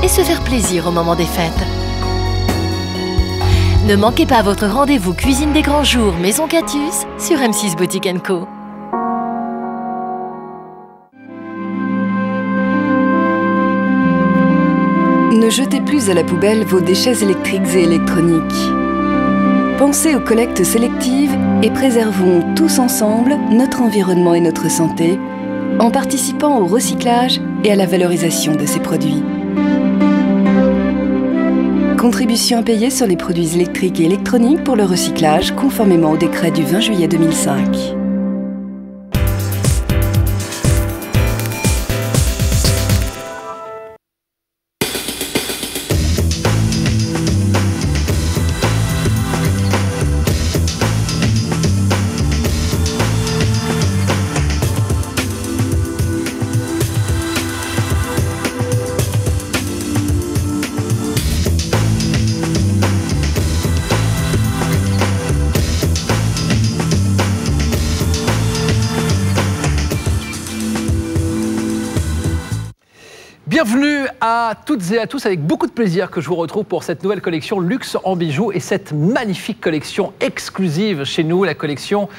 et se faire plaisir au moment des fêtes. Ne manquez pas votre rendez-vous Cuisine des Grands Jours Maison Catius sur M6 Boutique & Co. Ne jetez plus à la poubelle vos déchets électriques et électroniques. Pensez aux collectes sélectives et préservons tous ensemble notre environnement et notre santé en participant au recyclage et à la valorisation de ces produits. Contribution à payer sur les produits électriques et électroniques pour le recyclage conformément au décret du 20 juillet 2005. Bienvenue à toutes et à tous, avec beaucoup de plaisir que je vous retrouve pour cette nouvelle collection Luxe en bijoux et cette magnifique collection exclusive chez nous, la collection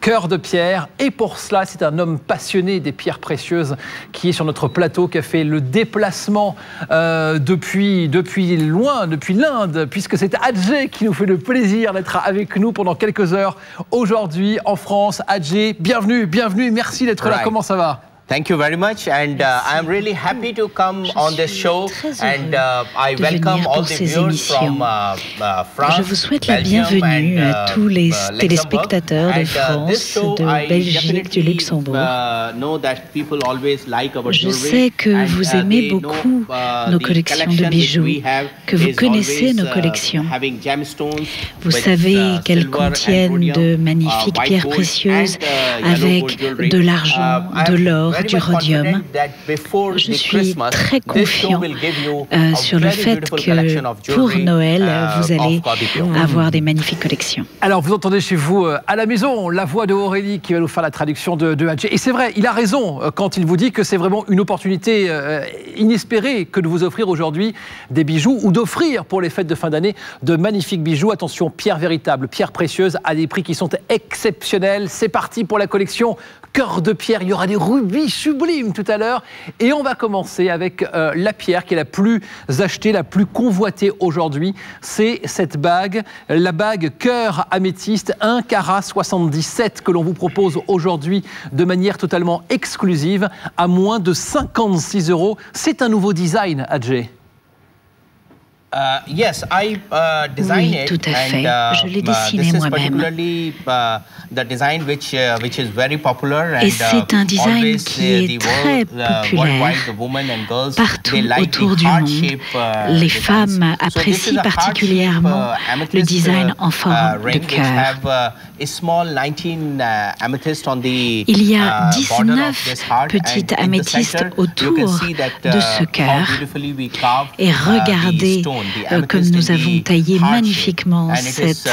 Cœur de pierre. Et pour cela, c'est un homme passionné des pierres précieuses qui est sur notre plateau, qui a fait le déplacement depuis loin, depuis l'Inde, puisque c'est Ajay qui nous fait le plaisir d'être avec nous pendant quelques heures aujourd'hui en France. Ajay, bienvenue, bienvenue, merci d'être là. Comment ça va? Thank you very much, and I'm really happy to come on this show, and I welcome all the viewers from France. Je vous souhaite la bienvenue à tous les téléspectateurs de France, de Belgique, du Luxembourg. Je sais que vous aimez beaucoup nos collections de bijoux, que vous connaissez nos collections. Vous savez qu'elles contiennent de magnifiques pierres précieuses avec de l'argent, de l'or, du rhodium. Je suis très confiant sur le fait que pour Noël, vous allez avoir des magnifiques collections. Alors, vous entendez chez vous, à la maison, la voix de Aurélie qui va nous faire la traduction de Ajay. Et c'est vrai, il a raison quand il vous dit que c'est vraiment une opportunité inespérée que de vous offrir aujourd'hui des bijoux ou d'offrir pour les fêtes de fin d'année de magnifiques bijoux. Attention, pierres véritables, pierres précieuses à des prix qui sont exceptionnels. C'est parti pour la collection Cœur de pierre. Il y aura des rubis sublimes tout à l'heure. Et on va commencer avec la pierre qui est la plus achetée, la plus convoitée aujourd'hui. C'est cette bague, la bague Cœur améthyste 1 carat 77 que l'on vous propose aujourd'hui de manière totalement exclusive à moins de 56 €. C'est un nouveau design, Ajay. Yes, I designed oui, tout à fait. Je l'ai dessiné moi-même. Et c'est un design qui est très populaire partout autour du monde. Les femmes apprécient particulièrement le design en forme de cœur. Il y a 19 petites améthystes autour de ce cœur. Et regardez comme nous avons taillé magnifiquement cette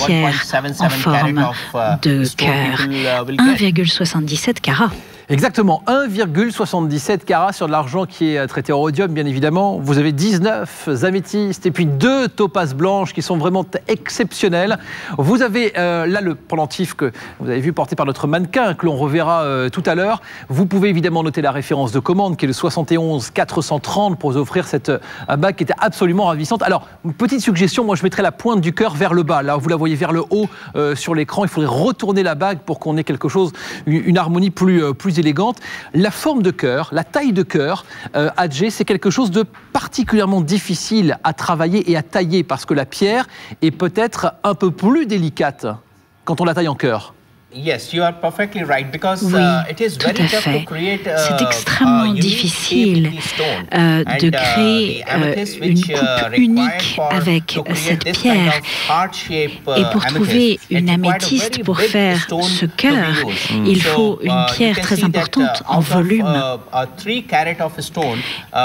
pierre en forme de cœur, 1,77 carats. Exactement, 1,77 carats sur de l'argent qui est traité au rhodium, bien évidemment. Vous avez 19 améthystes et puis 2 topazes blanches qui sont vraiment exceptionnelles. Vous avez là le pendentif que vous avez vu porté par notre mannequin, que l'on reverra tout à l'heure. Vous pouvez évidemment noter la référence de commande qui est le 71 430 pour vous offrir cette bague qui était absolument ravissante. Alors, une petite suggestion, moi je mettrais la pointe du cœur vers le bas. Là, vous la voyez vers le haut sur l'écran. Il faudrait retourner la bague pour qu'on ait quelque chose, une harmonie plus élégante. La forme de cœur, la taille de cœur, Ajay, c'est quelque chose de particulièrement difficile à travailler et à tailler parce que la pierre est peut-être un peu plus délicate quand on la taille en cœur. Yes, you are perfectly right because it is tout very à tough fait. to create C'est extrêmement difficile de créer une coupe unique avec cette pierre. Et pour trouver une améthyste pour faire ce cœur, il faut une pierre très importante en volume.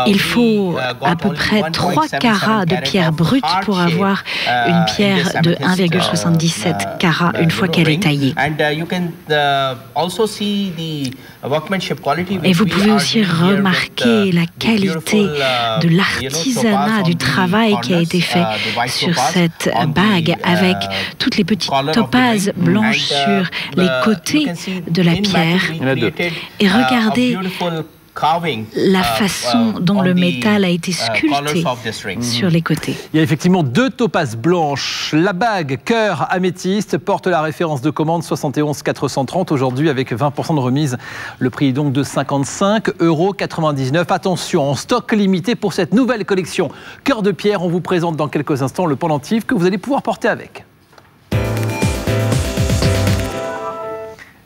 Il faut à peu près 3 carats de pierre brute pour avoir une pierre de 1,77 carats une fois qu'elle est taillée. Et vous pouvez aussi remarquer la qualité de l'artisanat, du travail qui a été fait sur cette bague, avec toutes les petites topazes blanches sur les côtés de la pierre. Et regardez la façon dont le métal a été sculpté sur les côtés. Il y a effectivement 2 topazes blanches. La bague cœur améthyste porte la référence de commande 71 430 aujourd'hui avec 20% de remise. Le prix est donc de 55,99 €. Attention, en stock limité pour cette nouvelle collection cœur de pierre. On vous présente dans quelques instants le pendentif que vous allez pouvoir porter avec.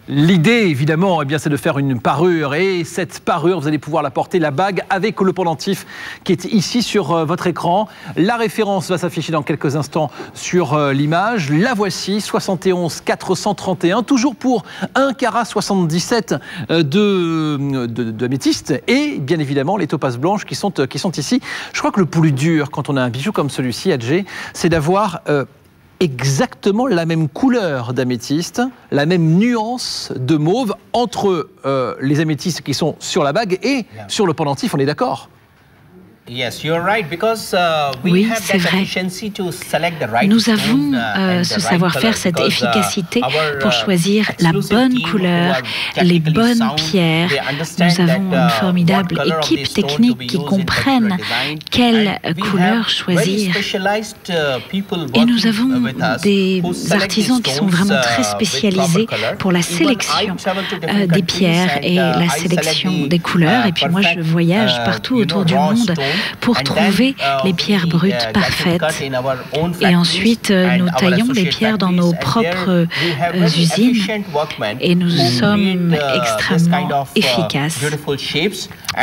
L'idée, évidemment, c'est de faire une parure. Et cette parure, vous allez pouvoir la porter, la bague, avec le pendentif qui est ici sur votre écran. La référence va s'afficher dans quelques instants sur l'image. La voici, 71 431, toujours pour 1 carat 77 d'améthyste. Et bien évidemment, les topazes blanches qui sont ici. Je crois que le plus dur, quand on a un bijou comme celui-ci, Adjé, c'est d'avoir exactement la même couleur d'améthyste, la même nuance de mauve entre les améthystes qui sont sur la bague et sur le pendentif, on est d'accord? Oui, c'est vrai. Nous avons ce savoir-faire, cette efficacité pour choisir la bonne couleur, les bonnes pierres. Nous avons une formidable équipe technique qui comprennent quelle couleur choisir. Et nous avons des artisans qui sont vraiment très spécialisés pour la sélection des pierres et la sélection des couleurs. Et puis moi, je voyage partout autour du monde pour trouver les pierres brutes parfaites. Et ensuite, nous taillons les pierres dans nos propres usines et nous sommes extrêmement efficaces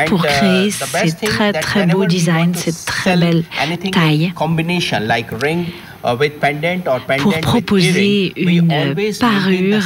pour créer ces très très beaux designs, ces très belles tailles. Pour proposer une parure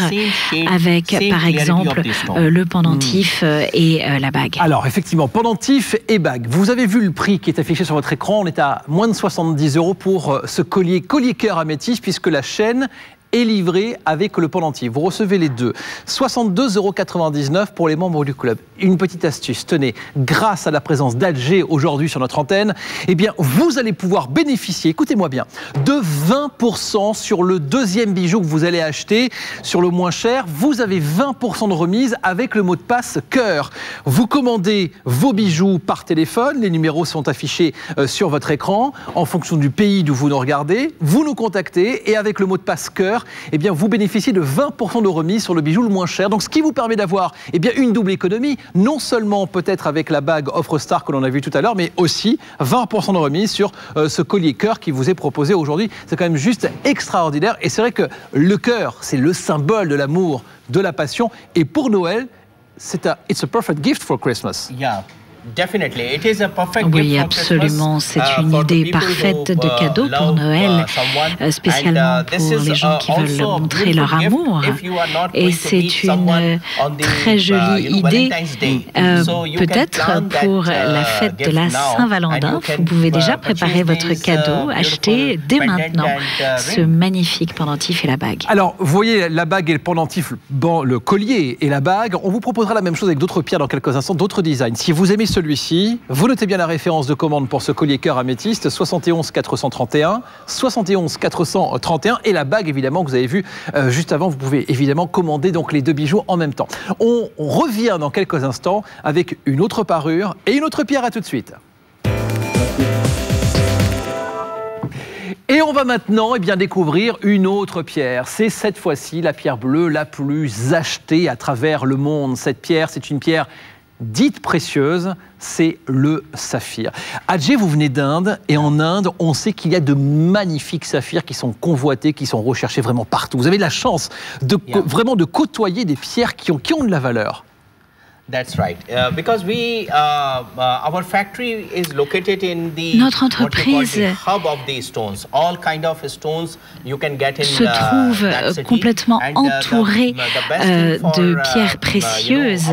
avec, par exemple, le pendentif et la bague. Alors, effectivement, pendentif et bague. Vous avez vu le prix qui est affiché sur votre écran. On est à moins de 70 € pour ce collier cœur améthyste, puisque la chaîne est livré avec le pendentif. Vous recevez les deux. 62,99 € pour les membres du club. Une petite astuce, tenez, grâce à la présence d'Adjé aujourd'hui sur notre antenne, eh bien, vous allez pouvoir bénéficier, écoutez-moi bien, de 20% sur le deuxième bijou que vous allez acheter, sur le moins cher. Vous avez 20% de remise avec le mot de passe cœur. Vous commandez vos bijoux par téléphone, les numéros sont affichés sur votre écran, en fonction du pays d'où vous nous regardez. Vous nous contactez et avec le mot de passe cœur, eh bien, vous bénéficiez de 20% de remise sur le bijou le moins cher. Donc, ce qui vous permet d'avoir une double économie, non seulement peut-être avec la bague Offre Star que l'on a vu tout à l'heure, mais aussi 20% de remise sur ce collier cœur qui vous est proposé aujourd'hui. C'est quand même juste extraordinaire. Et c'est vrai que le cœur, c'est le symbole de l'amour, de la passion. Et pour Noël, it's a perfect gift for Christmas. Yeah. Oui, absolument. C'est une idée parfaite de cadeau pour Noël, spécialement pour les gens qui veulent montrer leur amour. Et c'est une très jolie idée, peut-être pour la fête de la Saint-Valentin. Vous pouvez déjà préparer votre cadeau, acheter dès maintenant ce magnifique pendentif et la bague. Alors, vous voyez la bague et le pendentif, le collier et la bague. On vous proposera la même chose avec d'autres pierres dans quelques instants, d'autres designs. Si vous aimez celui-ci, vous notez bien la référence de commande pour ce collier cœur améthyste, 71 431, 71 431 et la bague évidemment que vous avez vu juste avant. Vous pouvez évidemment commander donc les deux bijoux en même temps. On revient dans quelques instants avec une autre parure et une autre pierre. À tout de suite. Et on va maintenant découvrir une autre pierre. C'est cette fois-ci la pierre bleue la plus achetée à travers le monde. Cette pierre, c'est une pierre dite précieuse, c'est le saphir. Adjé, vous venez d'Inde, et en Inde, on sait qu'il y a de magnifiques saphirs qui sont convoités, qui sont recherchés vraiment partout. Vous avez de la chance vraiment de côtoyer des pierres qui ont de la valeur. Notre entreprise se trouve complètement entourée de pierres précieuses.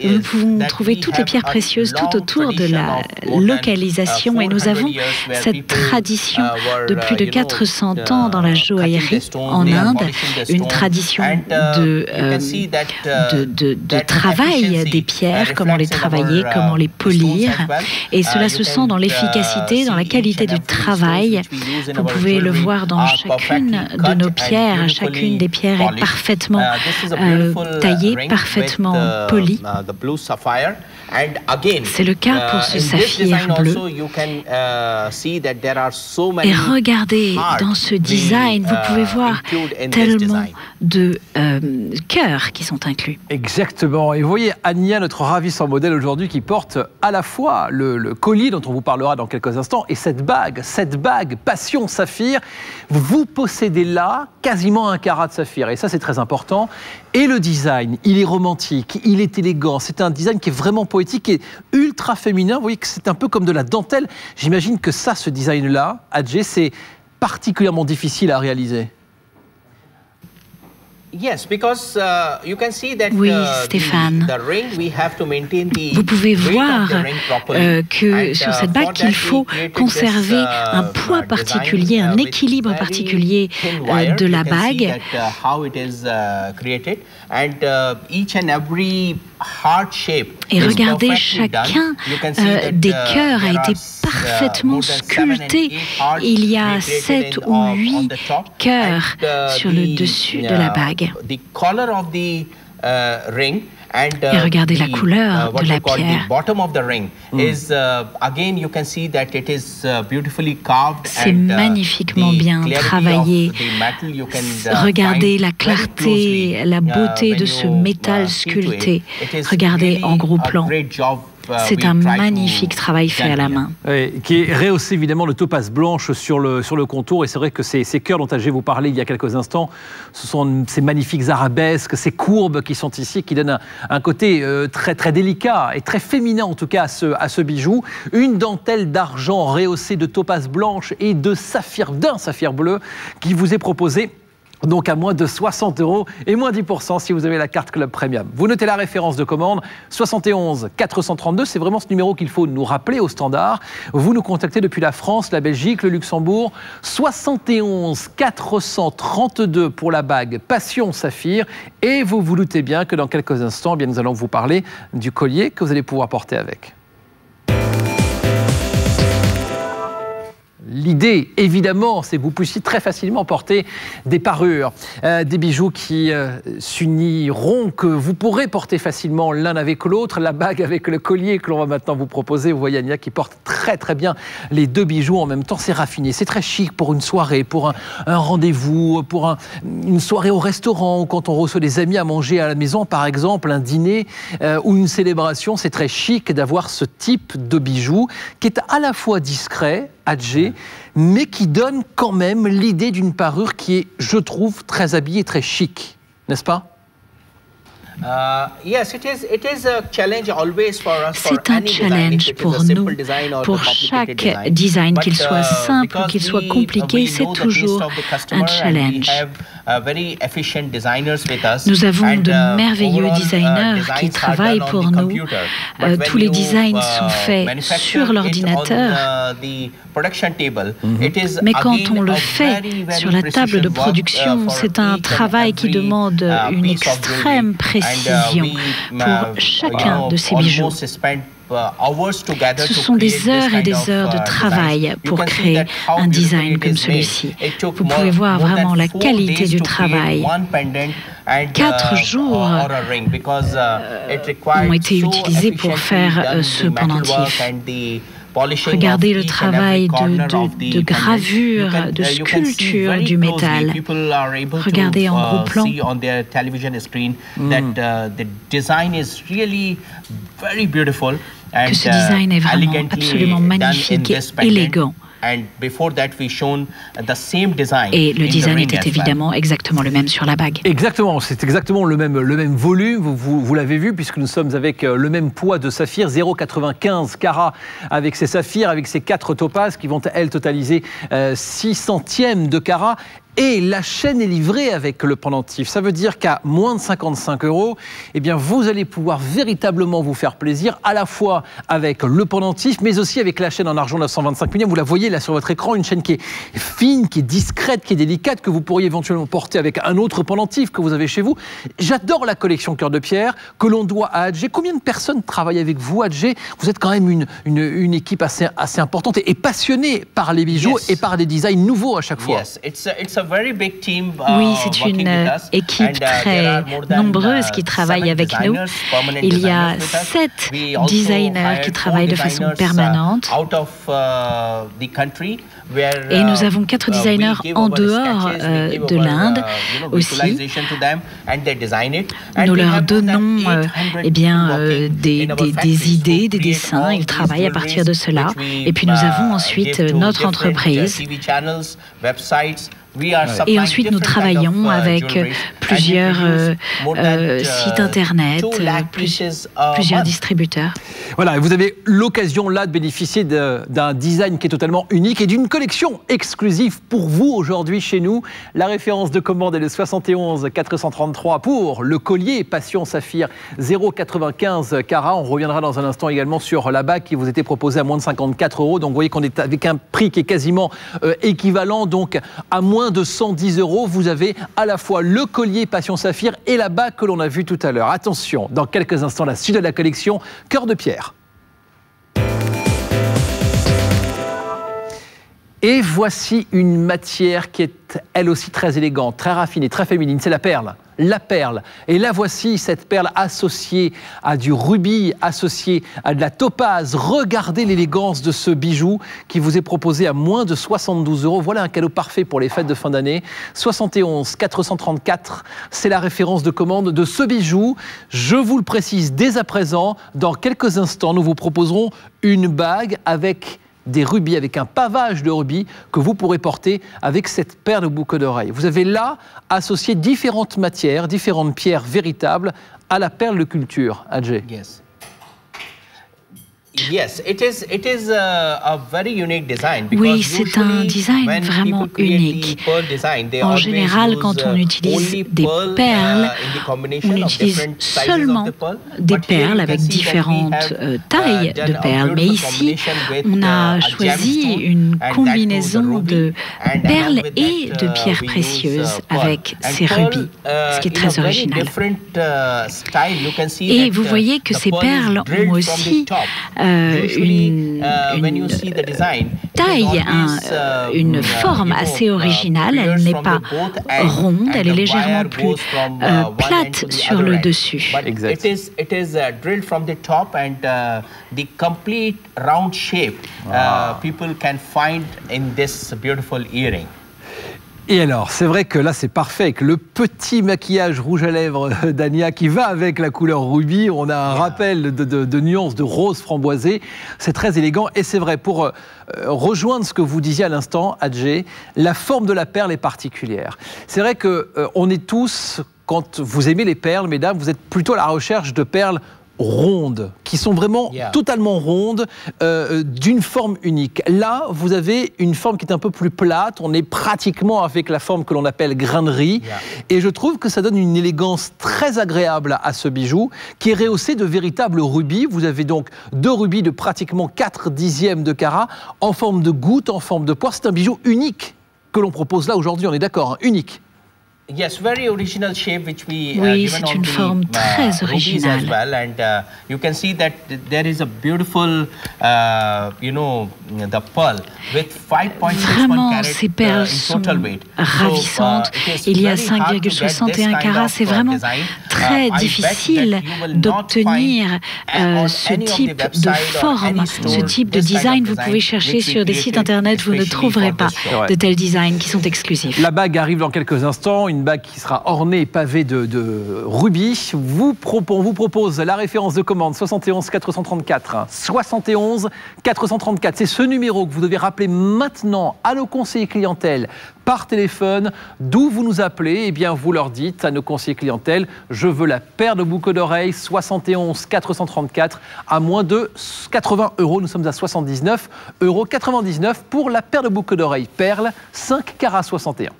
Nous pouvons trouver toutes les pierres précieuses tout autour de la localisation et nous avons cette tradition de plus de 400 ans dans la joaillerie en Inde, une tradition de travail des pierres, comment les travailler, comment les polir. Et cela se sent dans l'efficacité, dans la qualité du travail. Vous pouvez le voir dans chacune de nos pierres. Chacune des pierres est parfaitement taillée, parfaitement polie. C'est le cas pour ce saphir bleu. Et regardez, dans ce design, vous pouvez voir tellement de cœurs qui sont inclus. Exactement. Et vous voyez Ania, notre ravissant modèle aujourd'hui, qui porte à la fois le collier dont on vous parlera dans quelques instants et cette bague Passion Saphir. Vous possédez là quasiment 1 carat de saphir. Et ça, c'est très important. Et le design, il est romantique, il est élégant. C'est un design qui est vraiment poétique et ultra féminin. Vous voyez que c'est un peu comme de la dentelle. J'imagine que ça, ce design-là, Ajay, c'est particulièrement difficile à réaliser. Oui, Stéphane. Vous pouvez voir que sur cette bague, il faut conserver un poids particulier, un équilibre particulier de la bague. Et regardez, chacun des cœurs a été parfaitement sculpté. Il y a 7 ou 8 cœurs sur le dessus de la bague. Et regardez la couleur de la pierre. C'est magnifiquement bien travaillé. Regardez la clarté, la beauté de ce métal sculpté. Regardez en gros plan. C'est un magnifique travail fait à la main. Oui, qui est rehaussé évidemment de topaz blanche sur le contour. Et c'est vrai que ces cœurs dont Ajay vous parlait il y a quelques instants, ce sont ces magnifiques arabesques, ces courbes qui sont ici, qui donnent un côté très, très délicat et très féminin en tout cas à ce bijou. Une dentelle d'argent rehaussée de topaz blanche et d'un saphir bleu qui vous est proposé. Donc à moins de 60 € et moins 10% si vous avez la carte Club Premium. Vous notez la référence de commande 71 432, c'est vraiment ce numéro qu'il faut nous rappeler au standard. Vous nous contactez depuis la France, la Belgique, le Luxembourg. 71 432 pour la bague Passion Saphir. Et vous vous doutez bien que dans quelques instants, nous allons vous parler du collier que vous allez pouvoir porter avec. L'idée, évidemment, c'est que vous puissiez très facilement porter des parures, des bijoux qui s'uniront, que vous pourrez porter facilement l'un avec l'autre. La bague avec le collier que l'on va maintenant vous proposer. Vous voyez Ania qui porte très très bien les deux bijoux en même temps. C'est raffiné, c'est très chic pour une soirée, pour un rendez-vous, pour une soirée au restaurant, ou quand on reçoit des amis à manger à la maison, par exemple, un dîner ou une célébration. C'est très chic d'avoir ce type de bijoux qui est à la fois discret, Ajay, mais qui donne quand même l'idée d'une parure qui est, je trouve, très habillée, très chic, n'est-ce pas? C'est un challenge pour nous. Pour chaque design, qu'il soit simple ou qu'il soit compliqué, c'est toujours un challenge. Nous avons de merveilleux designers qui travaillent pour nous. Tous les designs sont faits sur l'ordinateur. Mais quand on le fait sur la table de production, c'est un travail qui demande une extrême précision pour chacun de ces bijoux. Ce sont des heures et des heures de travail pour créer un design comme celui-ci. Vous pouvez voir vraiment la qualité du travail. 4 jours ont été utilisés pour faire ce pendentif. Regardez le travail de gravure, de sculpture du métal. Regardez en gros plan. Que ce design est vraiment absolument magnifique et élégant. Et le design était évidemment exactement le même sur la bague. Exactement, c'est exactement le même volume, vous l'avez vu, puisque nous sommes avec le même poids de saphir, 0,95 carats avec ces saphirs, avec ces 4 topazes qui vont, elles, totaliser 6 centièmes de carat. Et la chaîne est livrée avec le pendentif. Ça veut dire qu'à moins de 55 €, eh bien, vous allez pouvoir véritablement vous faire plaisir, à la fois avec le pendentif, mais aussi avec la chaîne en argent 925 mm. Vous la voyez là sur votre écran, une chaîne qui est fine, qui est discrète, qui est délicate, que vous pourriez éventuellement porter avec un autre pendentif que vous avez chez vous. J'adore la collection Cœur de Pierre, que l'on doit à Adjé. Combien de personnes travaillent avec vous, Adjé? Vous êtes quand même une équipe assez importante et passionnée par les bijoux et par des designs nouveaux à chaque fois. Oui, c'est une équipe très nombreuse qui travaille avec nous. Il y a 7 designers qui travaillent de façon permanente. Et nous avons 4 designers en dehors de l'Inde aussi. Nous leur donnons des idées, des dessins. Ils travaillent à partir de cela. Et puis nous avons ensuite notre entreprise. Et ensuite, nous travaillons avec plusieurs sites internet, plusieurs distributeurs. Voilà, vous avez l'occasion là de bénéficier d'un design qui est totalement unique et d'une collection exclusive pour vous aujourd'hui chez nous. La référence de commande est le 71 433 pour le collier Passion Saphir 0,95 carats. On reviendra dans un instant également sur la bague qui vous était proposée à moins de 54 €. Donc vous voyez qu'on est avec un prix qui est quasiment équivalent, donc à moins de 110 €. Vous avez à la fois le collier Passion Saphir et la bague que l'on a vue tout à l'heure. Attention, dans quelques instants, la suite de la collection Cœur de Pierre. Et voici une matière qui est elle aussi très élégante, très raffinée, très féminine, c'est la perle. La perle. Et là voici cette perle associée à du rubis, associée à de la topaze. Regardez l'élégance de ce bijou qui vous est proposé à moins de 72 €. Voilà un cadeau parfait pour les fêtes de fin d'année. 71 434, c'est la référence de commande de ce bijou. Je vous le précise dès à présent, dans quelques instants, nous vous proposerons une bague avec des rubis, avec un pavage de rubis que vous pourrez porter avec cette paire de boucles d'oreilles. Vous avez là associé différentes matières, différentes pierres véritables à la perle de culture, Adjé. Yes. Oui, c'est un design vraiment unique. En général, quand on utilise des perles, on utilise seulement des perles avec différentes tailles de perles. Mais ici, on a choisi une combinaison de perles et de pierres précieuses avec ces rubis, ce qui est très original. Et vous voyez que ces perles ont aussi une taille, une forme assez originale. Elle n'est pas ronde, elle est légèrement plus plate sur le dessus. It is drilled from the top and the complete round shape people can find in this beautiful earring. Et alors, c'est vrai que là, c'est parfait avec le petit maquillage rouge à lèvres d'Ania qui va avec la couleur rubis. On a un rappel de nuances de rose framboisé. C'est très élégant et c'est vrai, pour rejoindre ce que vous disiez à l'instant, Adjé, la forme de la perle est particulière. C'est vrai qu'on est tous, quand vous aimez les perles, mesdames, vous êtes plutôt à la recherche de perles rondes, qui sont vraiment totalement rondes, d'une forme unique. Là, vous avez une forme qui est un peu plus plate, on est pratiquement avec la forme que l'on appelle grain de riz, et je trouve que ça donne une élégance très agréable à ce bijou, qui est rehaussé de véritables rubis. Vous avez donc 2 rubis de pratiquement 4/10 de carat, en forme de goutte, en forme de poire. C'est un bijou unique que l'on propose là aujourd'hui, on est d'accord, hein, unique. Yes, very original shape which we oui, c'est une forme très originale. As well, and you can see that there is a beautiful, the pearl with 5.61 ces perles sont ravissantes. Il y a 5,61 carats. C'est vraiment très très difficile d'obtenir ce type de forme, ce type de design. Vous pouvez chercher sur des sites internet, vous ne trouverez pas de tels designs qui sont exclusifs. La bague arrive dans quelques instants, une bague qui sera ornée et pavée de rubis. On vous propose la référence de commande 71 434. 71 434, c'est ce numéro que vous devez rappeler maintenant à nos conseillers clientèle par téléphone. D'où vous nous appelez, eh bien vous leur dites à nos conseillers clientèle, je veux la paire de boucles d'oreilles 71 434 à moins de 80 €. Nous sommes à 79,99 € pour la paire de boucles d'oreilles perles 5 carats 61.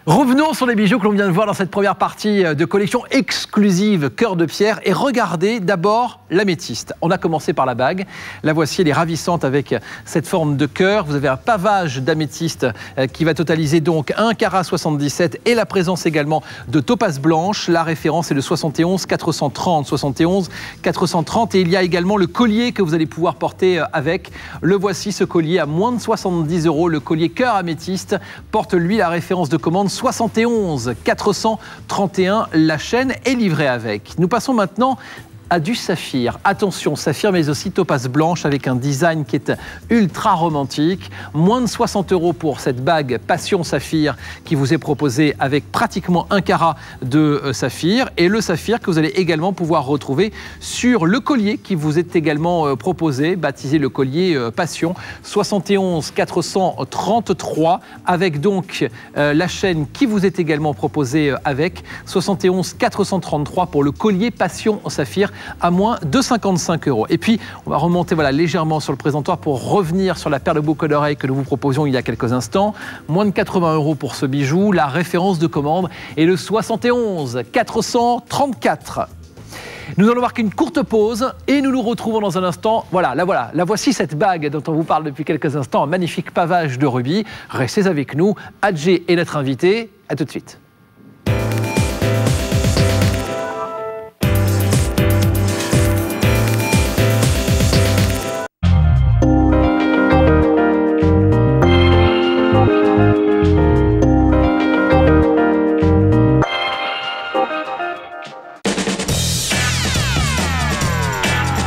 Revenons sur les bijoux que l'on vient de voir dans cette première partie de collection exclusive Cœur de Pierre et regardez d'abord l'améthyste. On a commencé par la bague, la voici, elle est ravissante avec cette forme de cœur. Vous avez un pavage d'améthyste qui va totaliser donc 1 carat 77 et la présence également de topaze blanche. La référence est le 71 430, 71 430 et il y a également le collier que vous allez pouvoir porter avec. Le voici, ce collier à moins de 70 €. Le collier cœur améthyste porte lui la référence de commande 71 431, la chaîne est livrée avec. Nous passons maintenant à du saphir. Attention, saphir mais aussi topaze blanche avec un design qui est ultra romantique. Moins de 60 € pour cette bague Passion Saphir qui vous est proposée avec pratiquement 1 carat de saphir. Et le saphir que vous allez également pouvoir retrouver sur le collier qui vous est également proposé, baptisé le collier Passion. 71 433 avec donc la chaîne qui vous est également proposée avec. 71 433 pour le collier Passion Saphir à moins de 55 €. Et puis, on va remonter légèrement sur le présentoir pour revenir sur la paire de boucles d'oreilles que nous vous proposions il y a quelques instants. Moins de 80 € pour ce bijou. La référence de commande est le 71 434. Nous allons marquer une courte pause et nous nous retrouvons dans un instant. La voici cette bague dont on vous parle depuis quelques instants, un magnifique pavage de rubis. Restez avec nous, Adjé est notre invité. À tout de suite.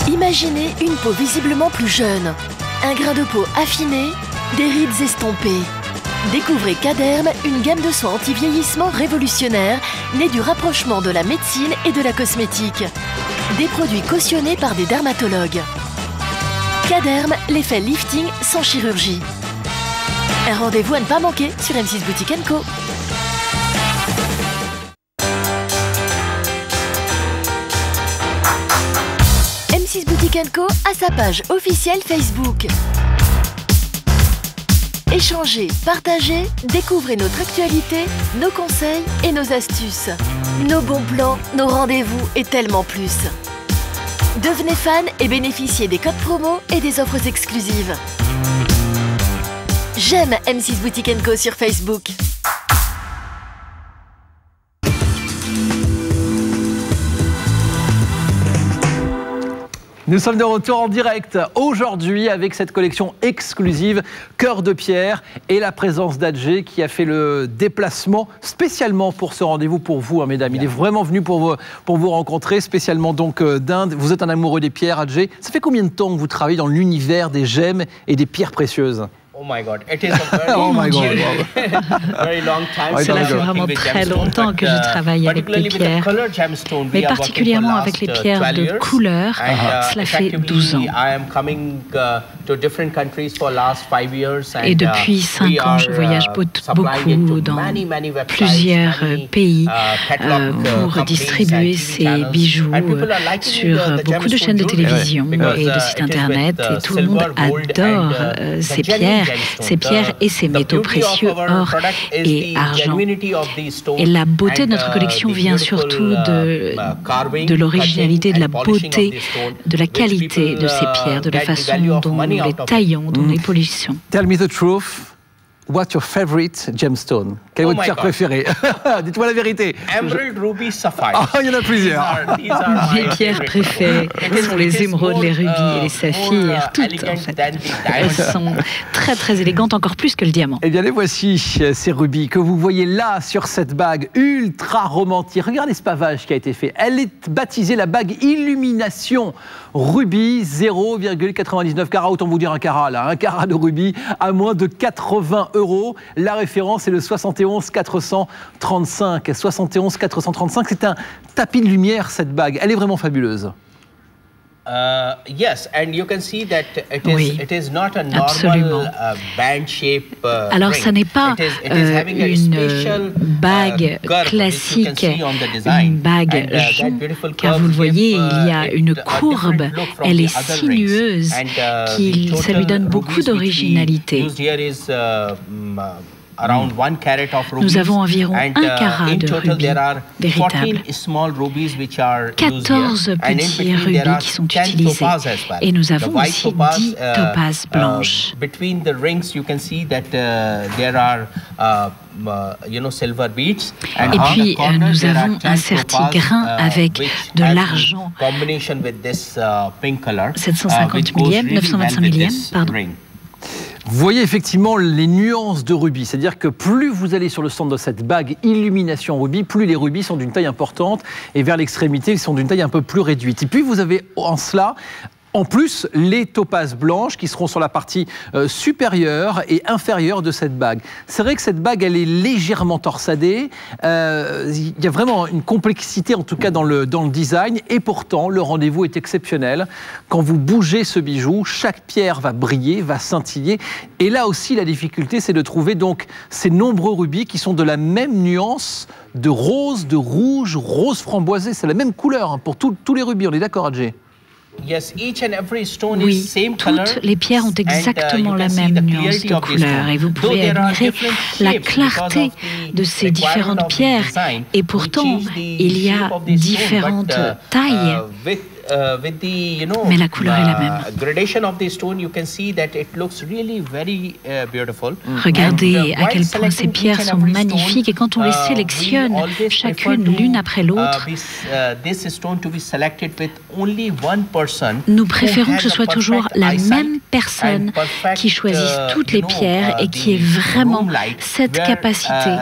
Imaginez une peau visiblement plus jeune, un grain de peau affiné, des rides estompées. Découvrez Caderm, une gamme de soins anti-vieillissement révolutionnaire, née du rapprochement de la médecine et de la cosmétique. Des produits cautionnés par des dermatologues. Caderm, l'effet lifting sans chirurgie. Un rendez-vous à ne pas manquer sur M6 Boutique & Co. M6 Boutique & Co a sa page officielle Facebook. Échangez, partagez, découvrez notre actualité, nos conseils et nos astuces. Nos bons plans, nos rendez-vous et tellement plus. Devenez fan et bénéficiez des codes promo et des offres exclusives. J'aime M6 Boutique & Co sur Facebook. Nous sommes de retour en direct aujourd'hui avec cette collection exclusive Cœur de Pierre et la présence d'Adjé qui a fait le déplacement spécialement pour ce rendez-vous pour vous, mesdames. Il est vraiment venu pour vous rencontrer, spécialement donc d'Inde. Vous êtes un amoureux des pierres, Adjé. Ça fait combien de temps que vous travaillez dans l'univers des gemmes et des pierres précieuses? Oh my God, it is a very long time. Cela fait vraiment très longtemps que je travaille avec les pierres, mais particulièrement avec les pierres de couleur, cela fait 12 ans. Et depuis 5 ans, je voyage beaucoup dans plusieurs pays pour distribuer ces bijoux sur beaucoup de chaînes de télévision et de sites internet. Et tout le monde adore ces pierres et ces métaux précieux, or et argent. Et la beauté de notre collection vient surtout de l'originalité, de la beauté, de la qualité de ces pierres, de la façon dont nous les taillons, dont nous les polissons. Tell me the truth. What's your favorite gemstone? Quelle est votre pierre préférée? Dites-moi la vérité. Emerald, ruby, sapphire. Ah, il y en a plusieurs. Mes pierres préférées sont les émeraudes, les rubis et les saphirs, toutes en fait. Elles sont très très élégantes, encore plus que le diamant. Eh bien, les voici, ces rubis que vous voyez là sur cette bague ultra romantique. Regardez ce pavage qui a été fait. Elle est baptisée la bague Illumination Rubis, 0,99 carats. Autant vous dire un carat là, un carat de rubis à moins de 80 €. La référence est le 71 435. 71 435, c'est un tapis de lumière cette bague. Elle est vraiment fabuleuse. Yes, and you can see that it is not a normal band shape. Alors, ça n'est pas une bague classique, une bague joue, car vous le voyez, il y a une courbe, elle est sinueuse, ça lui donne beaucoup d'originalité. Nous avons environ 1 carat de rubis véritable, 14 petits rubis qui sont utilisés, et nous avons aussi 10 topazes blanches. Et puis nous avons un certi-grain avec de l'argent, 750 millième, 925 millième, pardon. Vous voyez effectivement les nuances de rubis, c'est-à-dire que plus vous allez sur le stand de cette bague Illumination Rubis, plus les rubis sont d'une taille importante et vers l'extrémité, ils sont d'une taille un peu plus réduite. Et puis vous avez en cela, en plus, les topazes blanches qui seront sur la partie supérieure et inférieure de cette bague. C'est vrai que cette bague, elle est légèrement torsadée. Il y a vraiment une complexité, en tout cas dans le design. Et pourtant, le rendez-vous est exceptionnel. Quand vous bougez ce bijou, chaque pierre va briller, va scintiller. Et là aussi, la difficulté, c'est de trouver donc ces nombreux rubis qui sont de la même nuance de rose, de rouge, rose framboisé. C'est la même couleur pour tous les rubis. On est d'accord, Ajay? Oui, toutes les pierres ont exactement la même nuance de couleur et vous pouvez admirer la clarté de ces différentes pierres. Et pourtant, il y a différentes tailles. Mais la couleur est la même. Regardez à quel point ces pierres sont magnifiques et quand on les sélectionne chacune l'une après l'autre, nous préférons que ce soit toujours la même personne qui choisisse toutes les pierres et qui ait vraiment cette capacité.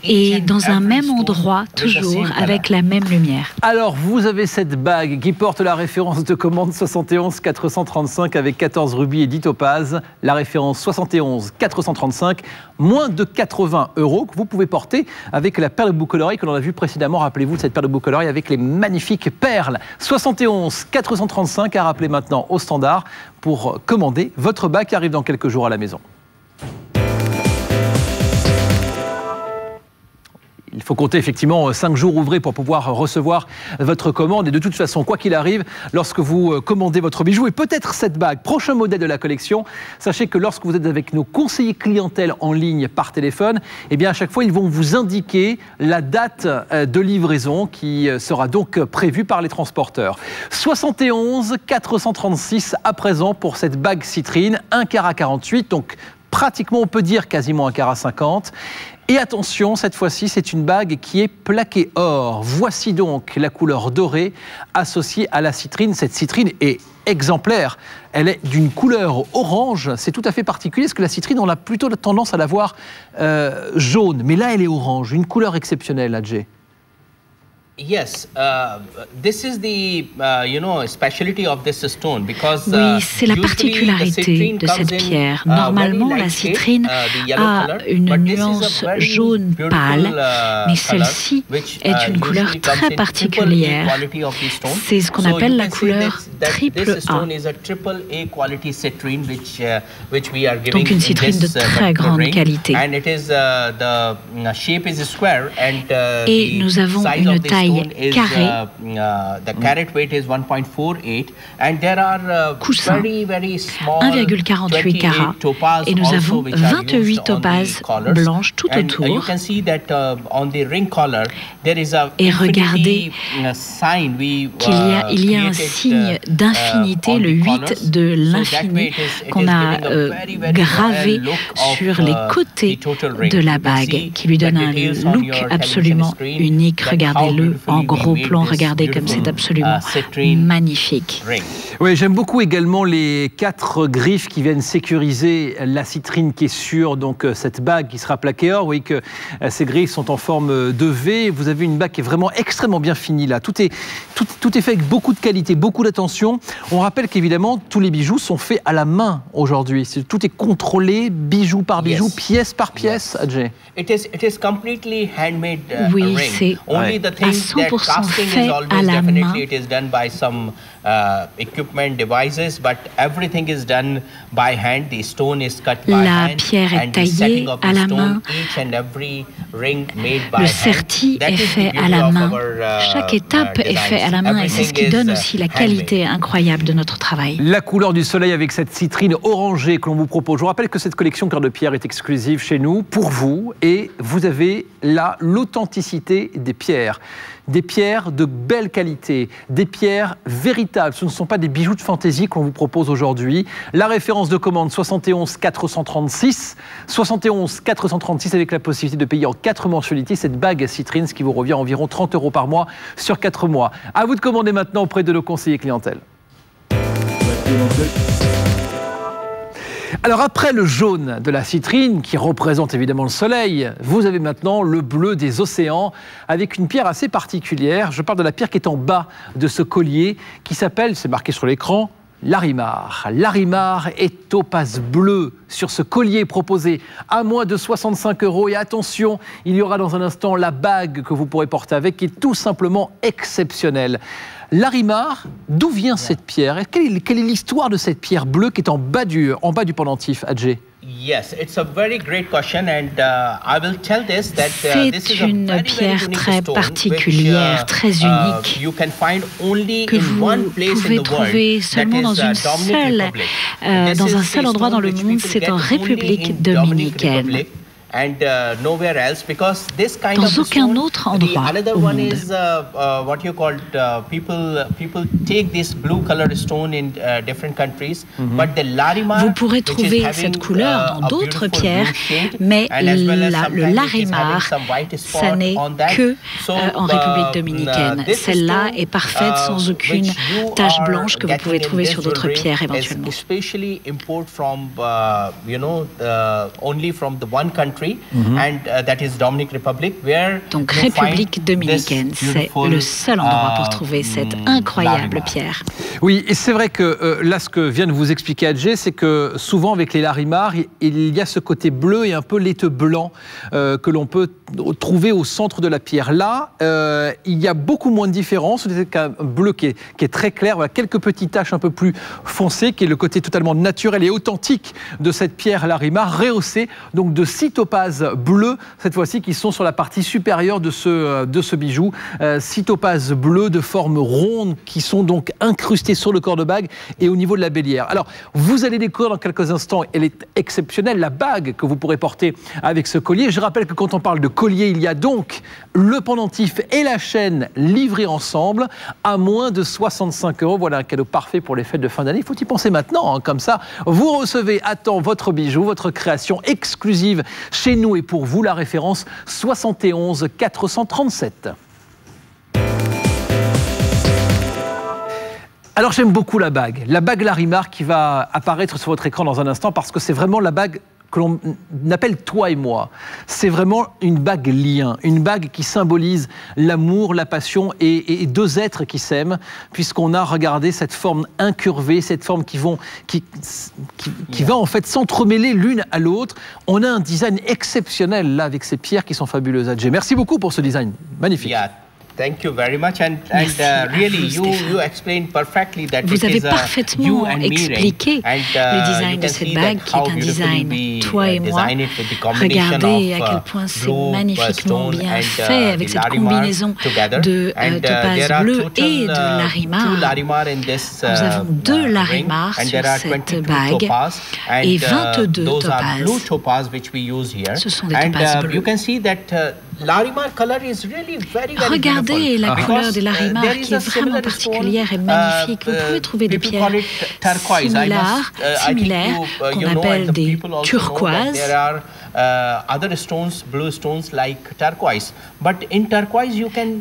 Et dans un même endroit, toujours avec la même lumière. Alors, vous avez cette bague qui porte la référence de commande 71 435 avec 14 rubis et 10 topazes. La référence 71 435, moins de 80 € que vous pouvez porter avec la perle de boucle d'oreille que l'on a vue précédemment. Rappelez-vous de cette perle de boucle d'oreille avec les magnifiques perles. 71 435 à rappeler maintenant au standard pour commander votre bague qui arrive dans quelques jours à la maison. Il faut compter effectivement 5 jours ouvrés pour pouvoir recevoir votre commande. Et de toute façon, quoi qu'il arrive, lorsque vous commandez votre bijou et peut-être cette bague, prochain modèle de la collection, sachez que lorsque vous êtes avec nos conseillers clientèle en ligne par téléphone, eh bien à chaque fois, ils vont vous indiquer la date de livraison qui sera donc prévue par les transporteurs. 71 436 à présent pour cette bague citrine, 1 carat 48, donc pratiquement on peut dire quasiment 1 carat 50. Et attention, cette fois-ci, c'est une bague qui est plaquée or. Voici donc la couleur dorée associée à la citrine. Cette citrine est exemplaire. Elle est d'une couleur orange. C'est tout à fait particulier parce que la citrine, on a plutôt tendance à la voir jaune. Mais là, elle est orange. Une couleur exceptionnelle, Ajay. Yes, this is the specialty of this stone because oui, c'est la particularité de cette pierre. Normalement, la citrine a une nuance jaune pâle, mais celle-ci est une couleur très particulière. C'est ce qu'on appelle la couleur triple A. Donc une citrine de très grande qualité. Et nous avons une taille taille carrée. Coussin, 1,48 carats. Et nous avons 28 topazes blanches tout autour. Et regardez qu'il y a un signe d'infinité, le 8 de l'infini, qu'on a gravé sur les côtés de la bague, qui lui donne un look absolument unique. Regardez-le en gros plan, regardez comme c'est absolument magnifique. Oui, j'aime beaucoup également les 4 griffes qui viennent sécuriser la citrine qui est sur donc cette bague qui sera plaquée or. Vous voyez que ces griffes sont en forme de V. Vous avez une bague qui est vraiment extrêmement bien finie là. Tout est fait avec beaucoup de qualité, beaucoup d'attention. On rappelle qu'évidemment tous les bijoux sont faits à la main aujourd'hui. Tout est contrôlé, bijou par bijou, pièce par pièce. Adjay. Oui, c'est à 100% fait à la main. La pierre est taillée à la main. Le serti est fait à la main. Chaque étape est faite à la main et c'est ce qui donne aussi la qualité incroyable de notre travail. La couleur du soleil avec cette citrine orangée que l'on vous propose. Je vous rappelle que cette collection Cœur de Pierre est exclusive chez nous pour vous et vous avez là l'authenticité des pierres. Des pierres de belle qualité, des pierres véritables. Ce ne sont pas des bijoux de fantaisie qu'on vous propose aujourd'hui. La référence de commande 71 436. 71 436 avec la possibilité de payer en 4 mensualités cette bague à citrine, ce qui vous revient à environ 30 € par mois sur 4 mois. À vous de commander maintenant auprès de nos conseillers clientèle. Alors après le jaune de la citrine, qui représente évidemment le soleil, vous avez maintenant le bleu des océans, avec une pierre assez particulière. Je parle de la pierre qui est en bas de ce collier, qui s'appelle, c'est marqué sur l'écran, Larimar. Larimar est topaze bleu sur ce collier proposé à moins de 65 €. Et attention, il y aura dans un instant la bague que vous pourrez porter avec, qui est tout simplement exceptionnelle. Larimar, d'où vient cette pierre? Quelle est l'histoire de cette pierre bleue qui est en bas du pendentif, Adjay? C'est une pierre très particulière, très unique, que vous pouvez trouver seulement dans un seul endroit dans le monde, c'est en République dominicaine. Dans aucun autre endroit au monde. Vous pourrez trouver cette couleur dans d'autres pierres, mais le Larimar, ça n'est que en République dominicaine. Celle-là est parfaite, sans aucune tache blanche que vous pouvez trouver sur d'autres pierres éventuellement. Donc République dominicaine, c'est le seul endroit pour trouver cette incroyable pierre. Oui, et c'est vrai que là, ce que vient de vous expliquer Adjay, c'est que souvent avec les Larimar, il y a ce côté bleu et un peu laiteux blanc que l'on peut trouver au centre de la pierre. Là, il y a beaucoup moins de différence. C'est un bleu qui est très clair, voilà, quelques petites taches un peu plus foncées, qui est le côté totalement naturel et authentique de cette pierre Larimar, rehaussée donc de 6 topazes bleus, cette fois-ci, qui sont sur la partie supérieure de ce bijou. 6 topazes bleus de forme ronde qui sont donc incrustés sur le corps de bague et au niveau de la bélière. Alors, vous allez découvrir dans quelques instants, elle est exceptionnelle, la bague que vous pourrez porter avec ce collier. Je rappelle que quand on parle de collier, il y a donc le pendentif et la chaîne livrés ensemble à moins de 65 €. Voilà un cadeau parfait pour les fêtes de fin d'année. Il faut y penser maintenant, hein, comme ça, vous recevez à temps votre bijou, votre création exclusive chez nous et pour vous, la référence 71 437. Alors j'aime beaucoup la bague Larimar qui va apparaître sur votre écran dans un instant parce que c'est vraiment la bague que l'on appelle toi et moi. C'est vraiment une bague lien, une bague qui symbolise l'amour, la passion et deux êtres qui s'aiment, puisqu'on a regardé cette forme incurvée, cette forme qui va en fait s'entremêler l'une à l'autre. On a un design exceptionnel là avec ces pierres qui sont fabuleuses. Adjay, merci beaucoup pour ce design magnifique. Thank you very much. And really, you explained perfectly that vous avez parfaitement expliqué le design de cette bague, qui est un design toi et moi. Regardez à quel point c'est magnifiquement bien fait avec cette combinaison de topaz bleu et de Larimar. Nous avons 2 Larimar sur cette bague et 22 topaz. Ce sont des topazes bleus. Regardez la couleur de Larimar qui est vraiment particulière et magnifique. Vous pouvez trouver des pierres similaires qu'on appelle des turquoises.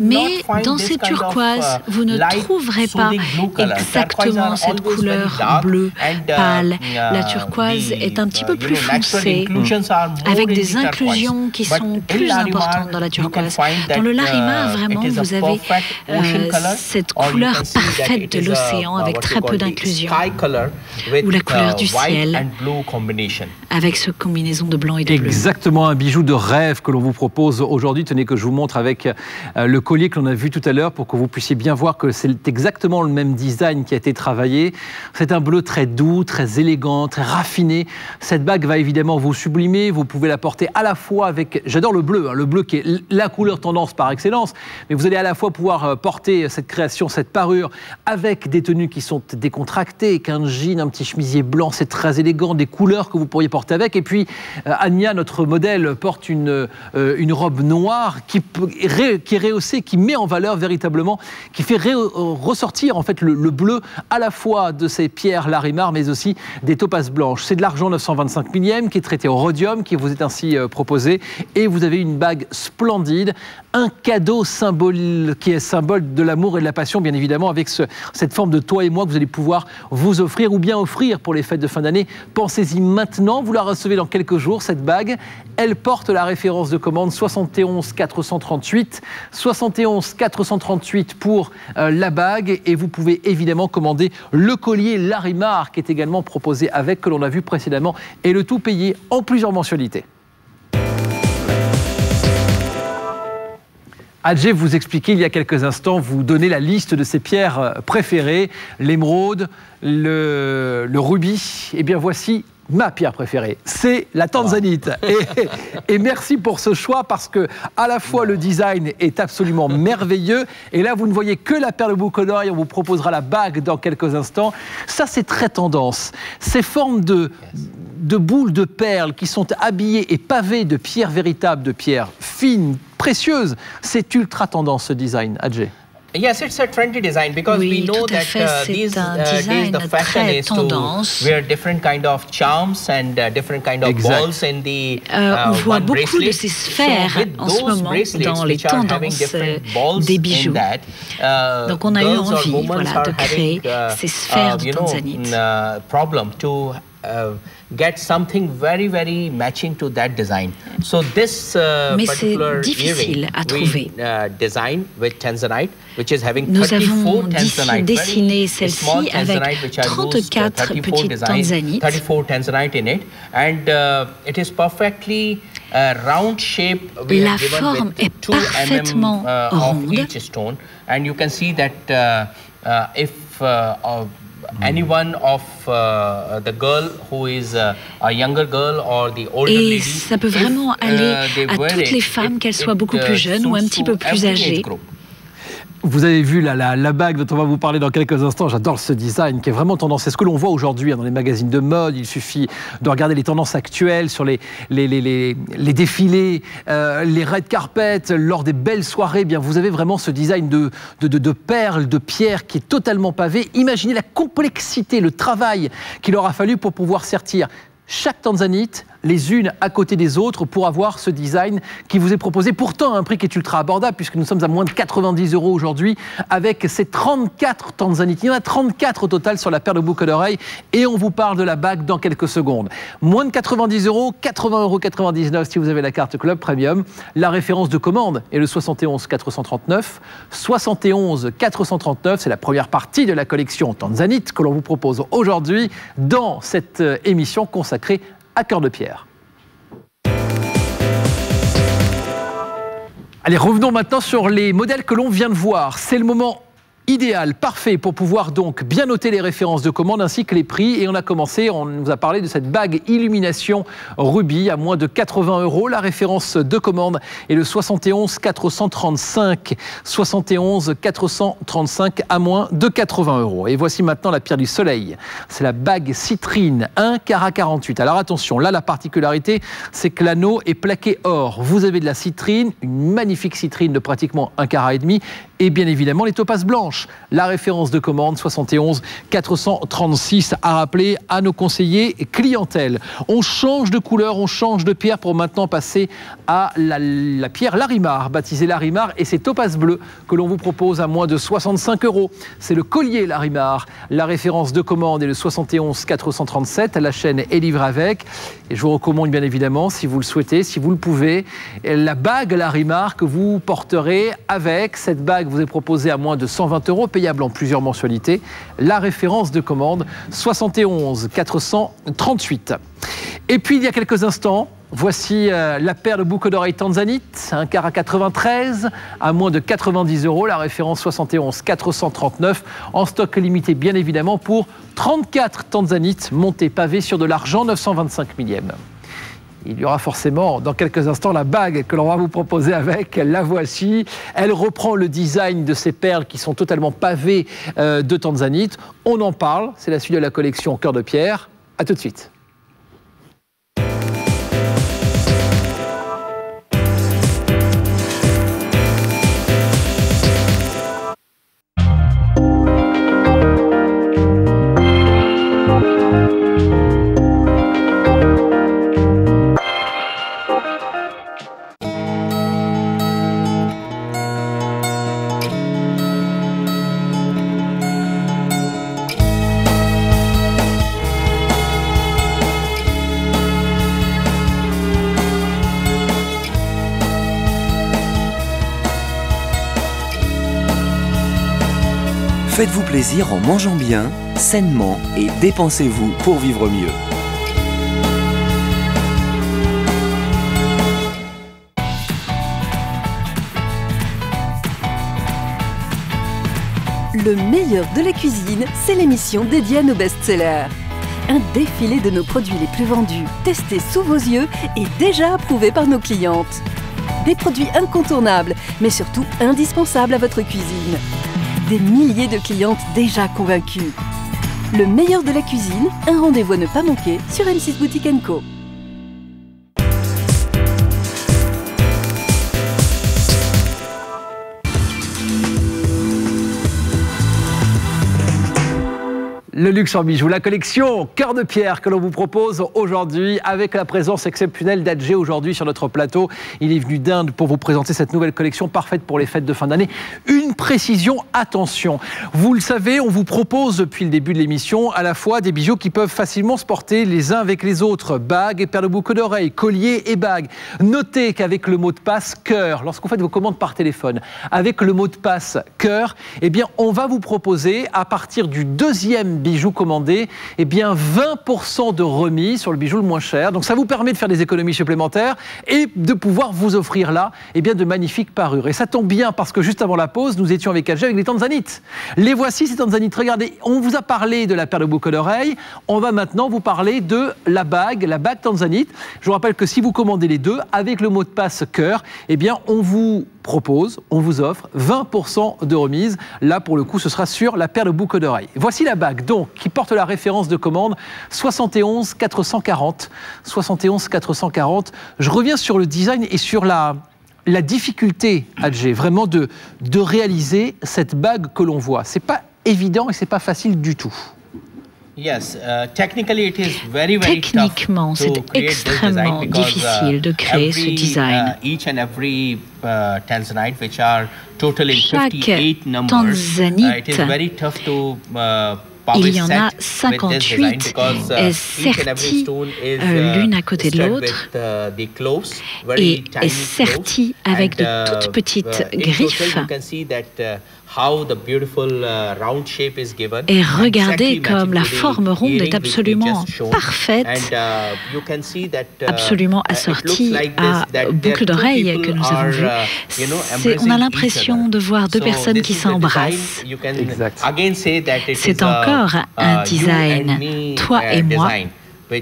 Mais dans ces turquoises, vous ne trouverez pas exactement cette couleur bleue pâle. La turquoise est un petit peu plus foncée, avec des inclusions qui sont plus importantes dans la turquoise. Dans le Larimar, vraiment, vous avez cette couleur parfaite de l'océan avec très peu d'inclusions, ou la couleur du ciel, avec cette combinaison de blanc et de bleu. Exactement, un bijou de rêve que l'on vous propose aujourd'hui. Tenez que je vous montre avec le collier que l'on a vu tout à l'heure pour que vous puissiez bien voir que c'est exactement le même design qui a été travaillé. C'est un bleu très doux, très élégant, très raffiné. Cette bague va évidemment vous sublimer. Vous pouvez la porter à la fois avec... J'adore le bleu qui est la couleur tendance par excellence. Mais vous allez à la fois pouvoir porter cette création, cette parure avec des tenues qui sont décontractées, qu'un jean, un petit chemisier blanc, c'est très élégant, des couleurs que vous pourriez porter avec. Et puis Anya, notre modèle, porte une robe noire qui est rehaussée, qui met en valeur véritablement, qui fait ressortir en fait le bleu à la fois de ces pierres Larimar, mais aussi des topazes blanches. C'est de l'argent 925 millième qui est traité au rhodium, qui vous est ainsi proposé. Et vous avez une bague splendide, un cadeau qui est symbole de l'amour et de la passion, bien évidemment, avec cette forme de toi et moi que vous allez pouvoir vous offrir ou bien offrir pour les fêtes de fin d'année. Pensez-y maintenant, vous la recevez dans quelques jours, cette bague. Elle porte la référence de commande 71 438. 71 438 pour la bague. Et vous pouvez évidemment commander le collier Larimar qui est également proposé avec, que l'on a vu précédemment. Et le tout payé en plusieurs mensualités. Adjé, vous expliquez il y a quelques instants, vous donnez la liste de ses pierres préférées, l'émeraude, le rubis. Eh bien voici ma pierre préférée, c'est la tanzanite. Et merci pour ce choix parce que à la fois le design est absolument merveilleux et là vous ne voyez que la perle boucle d'oreille, on vous proposera la bague dans quelques instants. Ça c'est très tendance. Ces formes de boules de perles qui sont habillées et pavées de pierres véritables, de pierres fines, précieuses, c'est ultra tendance ce design, Adjé. Yes, it's a trendy design because we know that these days the fashion is to wear different kind of charms and different kind of balls in the on voit beaucoup de ces sphères en ce moment dans les tendances des bijoux. Donc on a eu envie de créer ces sphères de tanzanite. Get something very, very matching to that design. So this particular earring we designed with tanzanite, which is having 34 tanzanite. Dessiné celle-ci avec 34 petites tanzanites. 34 tanzanite in it, and it is perfectly round shape. La forme est parfaitement ronde. Of each stone, and you can see that if anyone of the girl who is a younger girl or the older lady, et ça peut vraiment aller à toutes les femmes, qu'elles soient beaucoup plus jeunes ou un petit peu plus âgées. Vous avez vu la bague dont on va vous parler dans quelques instants. J'adore ce design qui est vraiment tendance. C'est ce que l'on voit aujourd'hui dans les magazines de mode. Il suffit de regarder les tendances actuelles sur les défilés, les red carpets, lors des belles soirées. Bien, vous avez vraiment ce design de perles, de pierres qui est totalement pavé. Imaginez la complexité, le travail qu'il aura fallu pour pouvoir sertir chaque tanzanite les unes à côté des autres pour avoir ce design qui vous est proposé, pourtant à un prix qui est ultra abordable puisque nous sommes à moins de 90 € aujourd'hui avec ces 34 tanzanites. Il y en a 34 au total sur la paire de boucles d'oreilles et on vous parle de la bague dans quelques secondes. Moins de 90 €, 80,99 € si vous avez la carte Club Premium. La référence de commande est le 71 439. 71 439, c'est la première partie de la collection Tanzanite que l'on vous propose aujourd'hui dans cette émission consacrée à Cœur de Pierre. Allez, revenons maintenant sur les modèles que l'on vient de voir. C'est le moment idéal, parfait pour pouvoir donc bien noter les références de commande ainsi que les prix. Et on a commencé, on nous a parlé de cette bague illumination rubis à moins de 80 €. La référence de commande est le 71 435. 71 435 à moins de 80 €. Et voici maintenant la pierre du soleil. C'est la bague citrine 1 carat 48. Alors attention, là la particularité, c'est que l'anneau est plaqué or. Vous avez de la citrine, une magnifique citrine de pratiquement 1 carat et demi. Et bien évidemment les topazes blanches. La référence de commande 71 436 à rappeler à nos conseillers clientèle. On change de couleur, on change de pierre pour maintenant passer à la pierre Larimar, baptisée Larimar, et c'est topaz bleu que l'on vous propose à moins de 65 €. C'est le collier Larimar. La référence de commande est le 71 437. La chaîne est livrée avec. Et je vous recommande bien évidemment, si vous le souhaitez, si vous le pouvez, la bague Larimar que vous porterez avec. Cette bague vous est proposée à moins de 120 €, payable en plusieurs mensualités. La référence de commande 71 438. Et puis il y a quelques instants, voici la paire de boucles d'oreilles tanzanite, 1 carat 93 à moins de 90 €. La référence 71 439 en stock limité bien évidemment pour 34 tanzanites montés pavés sur de l'argent 925 millième. Il y aura forcément dans quelques instants la bague que l'on va vous proposer avec. La voici. Elle reprend le design de ces perles qui sont totalement pavées de tanzanite. On en parle. C'est la suite de la collection Cœur de Pierre. À tout de suite. Faites-vous plaisir en mangeant bien, sainement et dépensez-vous pour vivre mieux. Le meilleur de la cuisine, c'est l'émission dédiée à nos best-sellers. Un défilé de nos produits les plus vendus, testés sous vos yeux et déjà approuvés par nos clientes. Des produits incontournables, mais surtout indispensables à votre cuisine. Des milliers de clientes déjà convaincues. Le meilleur de la cuisine, un rendez-vous à ne pas manquer sur M6 Boutique & Co. Le luxe en bijoux, la collection Cœur de Pierre que l'on vous propose aujourd'hui avec la présence exceptionnelle d'Adjé aujourd'hui sur notre plateau. Il est venu d'Inde pour vous présenter cette nouvelle collection parfaite pour les fêtes de fin d'année. Une précision, attention. Vous le savez, on vous propose depuis le début de l'émission à la fois des bijoux qui peuvent facilement se porter les uns avec les autres. Bagues et paires de boucles d'oreilles, colliers et bagues. Notez qu'avec le mot de passe cœur, lorsqu'on fait vos commandes par téléphone, avec le mot de passe cœur, eh bien, on va vous proposer à partir du deuxième bijou commandé, eh bien 20% de remise sur le bijou le moins cher. Donc ça vous permet de faire des économies supplémentaires et de pouvoir vous offrir là, eh bien de magnifiques parures. Et ça tombe bien parce que juste avant la pause, nous étions avec Adjé avec les tanzanites. Les voici ces tanzanites. Regardez, on vous a parlé de la paire de boucles d'oreilles. On va maintenant vous parler de la bague tanzanite. Je vous rappelle que si vous commandez les deux avec le mot de passe cœur, eh bien on vous propose, on vous offre 20% de remise. Là, pour le coup, ce sera sur la paire de boucles d'oreilles. Voici la bague, donc, qui porte la référence de commande 71 440. 71 440. Je reviens sur le design et sur la difficulté, Adjé, vraiment de réaliser cette bague que l'on voit. C'est pas évident et c'est pas facile du tout. Techniquement, c'est extrêmement difficile de créer ce design. Chaque tanzanite, il y en a 58 serties l'une à côté de l'autre et serties avec de toutes petites griffes. Et regardez comme la forme ronde est absolument parfaite, absolument assortie à boucles d'oreilles que nous avons vues. On a l'impression de voir deux personnes qui s'embrassent. C'est encore un design, toi et moi, que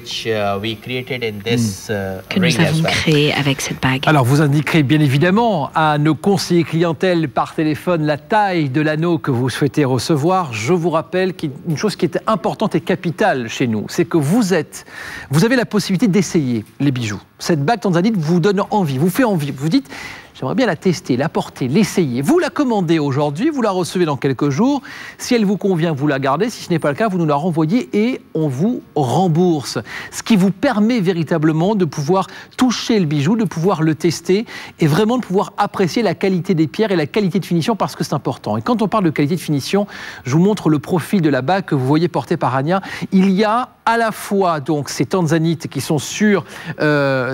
nous avons créé avec cette bague. Alors, vous indiquerez bien évidemment à nos conseillers clientèle par téléphone la taille de l'anneau que vous souhaitez recevoir. Je vous rappelle qu'une chose qui est importante et capitale chez nous, c'est que vous avez la possibilité d'essayer les bijoux. Cette bague tanzanite vous donne envie, vous fait envie. Vous dites, j'aimerais bien la tester, la porter, l'essayer. Vous la commandez aujourd'hui, vous la recevez dans quelques jours. Si elle vous convient, vous la gardez. Si ce n'est pas le cas, vous nous la renvoyez et on vous rembourse. Ce qui vous permet véritablement de pouvoir toucher le bijou, de pouvoir le tester et vraiment de pouvoir apprécier la qualité des pierres et la qualité de finition parce que c'est important. Et quand on parle de qualité de finition, je vous montre le profil de la bague que vous voyez portée par Ania. Il y a à la fois donc ces tanzanites qui sont sur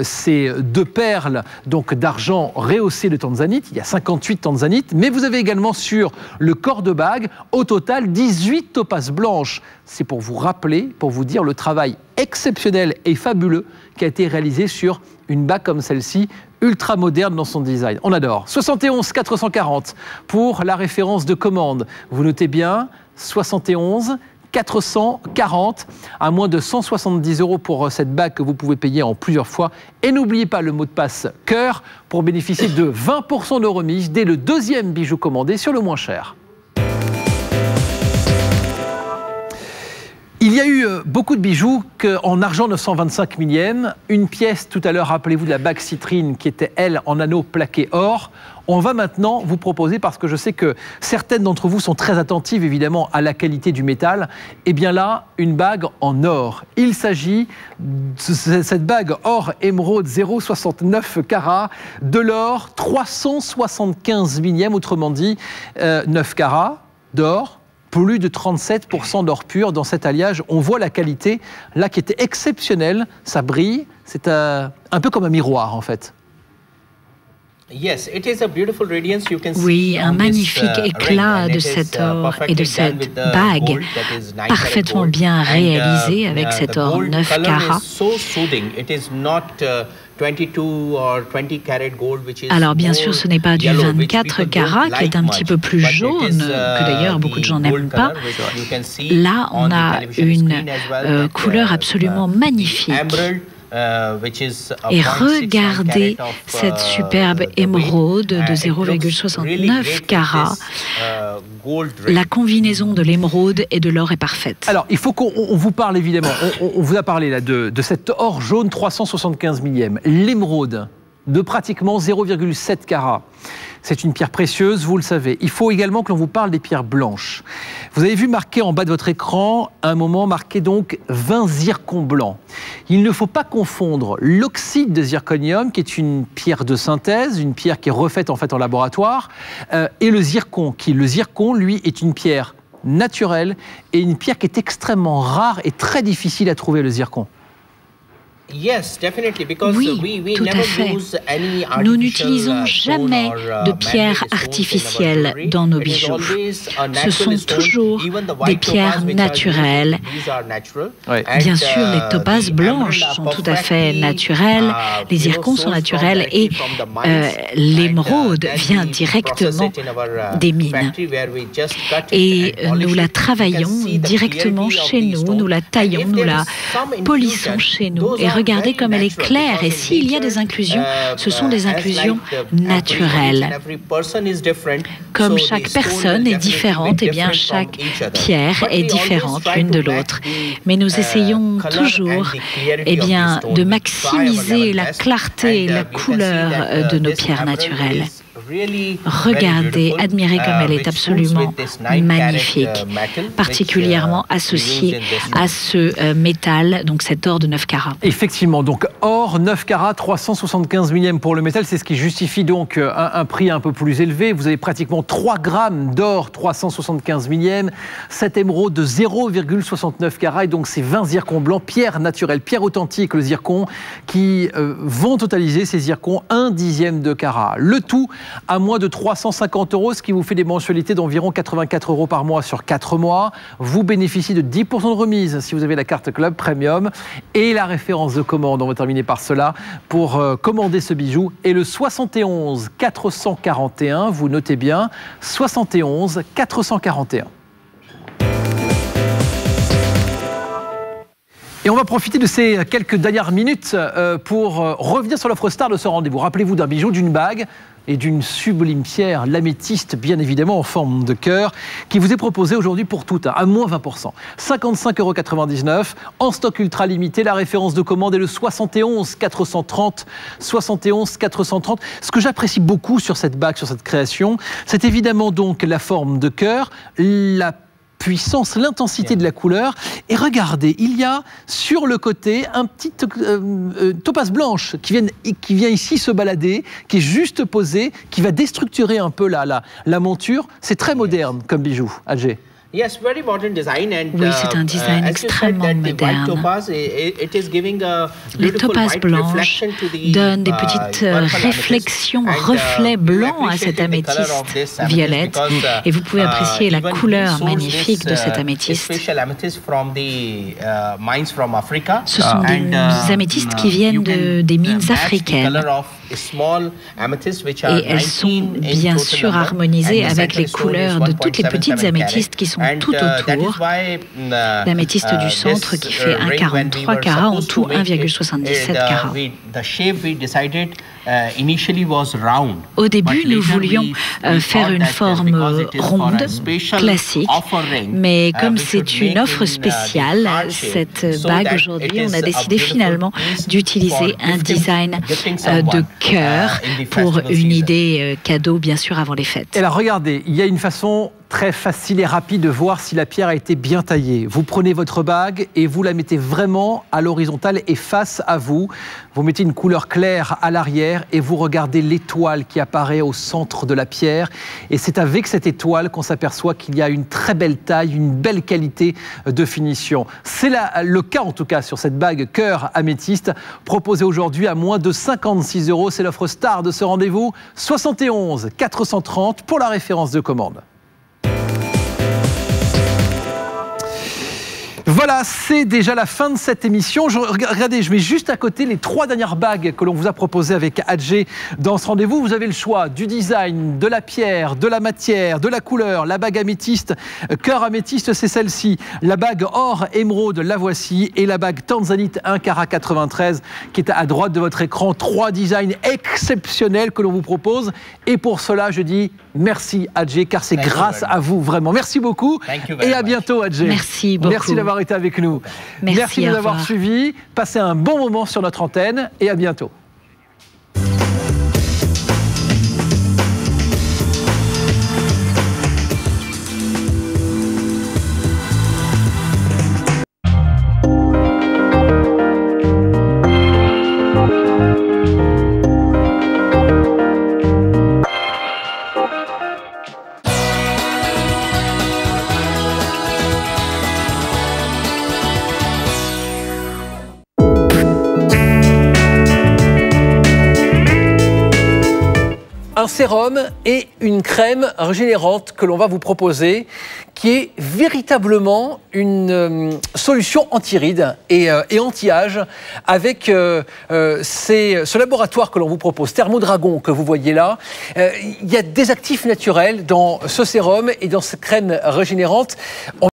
ces deux perles donc d'argent rehaussé de tanzanite. Il y a 58 tanzanites, mais vous avez également sur le corps de bague au total 18 topazes blanches. C'est pour vous rappeler, pour vous dire le travail exceptionnel et fabuleux qui a été réalisé sur une bague comme celle-ci, ultra moderne dans son design. On adore. 71 440 pour la référence de commande. Vous notez bien 71 440 à moins de 170 € pour cette bague que vous pouvez payer en plusieurs fois. Et n'oubliez pas le mot de passe cœur pour bénéficier de 20% de remise dès le deuxième bijou commandé sur le moins cher. Il y a eu beaucoup de bijoux en argent 925 millième. Une pièce tout à l'heure, rappelez-vous de la bague citrine qui était, elle, en anneau plaqué or. On va maintenant vous proposer, parce que je sais que certaines d'entre vous sont très attentives évidemment à la qualité du métal, et bien là, une bague en or. Il s'agit de cette bague or émeraude 0,69 carats, de l'or 375 millième, autrement dit 9 carats d'or. Plus de 37% d'or pur dans cet alliage. On voit la qualité, là, qui était exceptionnelle. Ça brille. C'est un peu comme un miroir, en fait. Oui, un magnifique éclat de cet or et de cette bague, parfaitement bien réalisé avec cet or 9 carats. Alors bien sûr, ce n'est pas du 24 carats qui est un petit peu plus jaune, que d'ailleurs beaucoup de gens n'aiment pas. Là, on a une couleur absolument magnifique. Et regardez cette superbe émeraude de 0,69 carats. La combinaison de l'émeraude et de l'or est parfaite. Alors, il faut qu'on vous parle évidemment, on vous a parlé là de cet or jaune 375 millième, l'émeraude de pratiquement 0,7 carats. C'est une pierre précieuse, vous le savez. Il faut également que l'on vous parle des pierres blanches. Vous avez vu marqué en bas de votre écran, à un moment marqué donc 20 zircons blancs. Il ne faut pas confondre l'oxyde de zirconium, qui est une pierre de synthèse, une pierre qui est refaite en fait en laboratoire, et le zircon, le zircon, lui, est une pierre naturelle et une pierre qui est extrêmement rare et très difficile à trouver, le zircon. Oui, tout à fait. Nous n'utilisons jamais de pierres artificielles dans nos bijoux. Ce sont toujours des pierres naturelles. Bien sûr, les topazes blanches sont tout à fait naturelles, les zircons sont naturels et l'émeraude vient directement des mines. Et nous la travaillons directement chez nous, nous la taillons, nous la polissons chez nous. Et regardez comme elle est claire. Et s'il y a des inclusions, ce sont des inclusions naturelles. Comme chaque personne est différente, et bien chaque pierre est différente l'une de l'autre. Mais nous essayons toujours de maximiser la clarté et la couleur de nos pierres naturelles. Regardez, admirez comme elle est absolument magnifique, particulièrement associée à ce métal, donc cet or de 9 carats. Effectivement, donc or 9 carats, 375 millième pour le métal, c'est ce qui justifie donc un prix un peu plus élevé. Vous avez pratiquement 3 grammes d'or 375 millième, cette émeraude de 0,69 carats, et donc ces 20 zircons blancs, pierre naturelle, pierre authentique, le zircon, qui vont totaliser ces zircons 1/10 de carat. Le tout à moins de 350 €, ce qui vous fait des mensualités d'environ 84 € par mois sur 4 mois. Vous bénéficiez de 10% de remise si vous avez la carte Club Premium. Et la référence de commande, on va terminer par cela, pour commander ce bijou, est le 71 441. Vous notez bien, 71 441. Et on va profiter de ces quelques dernières minutes pour revenir sur l'offre star de ce rendez-vous. Rappelez-vous d'un bijou, d'une bague et d'une sublime pierre, l'améthyste, bien évidemment en forme de cœur, qui vous est proposé aujourd'hui pour toutes, à moins 20%. 55,99 €, en stock ultra limité. La référence de commande est le 71 430. 71 430. Ce que j'apprécie beaucoup sur cette bague, sur cette création, c'est évidemment donc la forme de cœur, la puissance, l'intensité de la couleur. Et regardez, il y a sur le côté un petit topaze blanche qui vient ici se balader, qui est juste posé, qui va déstructurer un peu la monture. C'est très moderne comme bijou, Ajay. Oui, c'est un design extrêmement moderne. Le topaze blanche donne des petites réflexions, reflets blancs à cette améthyste violette. Et vous pouvez apprécier la couleur magnifique de cette améthyste. Ce sont des améthystes qui viennent des mines africaines. Et elles sont bien sûr harmonisées avec les couleurs de toutes les petites améthystes qui sont tout autour. L'améthyste du centre qui fait 1,43 carats, en tout 1,77 carats. Au début, nous voulions faire une forme ronde, classique, mais comme c'est une offre spéciale, cette bague aujourd'hui, on a décidé finalement d'utiliser un design de cœur pour une idée cadeau, bien sûr, avant les fêtes. Et là, regardez, il y a une façon très facile et rapide de voir si la pierre a été bien taillée. Vous prenez votre bague et vous la mettez vraiment à l'horizontale et face à vous. Vous mettez une couleur claire à l'arrière et vous regardez l'étoile qui apparaît au centre de la pierre. Et c'est avec cette étoile qu'on s'aperçoit qu'il y a une très belle taille, une belle qualité de finition. C'est le cas en tout cas sur cette bague cœur améthyste proposée aujourd'hui à moins de 56 €. C'est l'offre star de ce rendez-vous, 71 430 pour la référence de commande. Voilà, c'est déjà la fin de cette émission. Regardez, je mets juste à côté les 3 dernières bagues que l'on vous a proposées avec Ajay dans ce rendez-vous. Vous avez le choix du design, de la pierre, de la matière, de la couleur. La bague améthyste, cœur améthyste, c'est celle-ci. La bague or émeraude, la voici. Et la bague tanzanite 1 carat 93 qui est à droite de votre écran. 3 designs exceptionnels que l'on vous propose. Et pour cela, je dis merci Ajay, car c'est grâce à vous, vraiment. Merci beaucoup et à bientôt Ajay. Merci beaucoup. Merci d'avoir été avec nous. Merci de nous avoir suivis. Passez un bon moment sur notre antenne et à bientôt. Un sérum et une crème régénérante que l'on va vous proposer, qui est véritablement une solution anti-rides et anti-âge avec ce laboratoire que l'on vous propose, Thermodragon, que vous voyez là. Il y a des actifs naturels dans ce sérum et dans cette crème régénérante.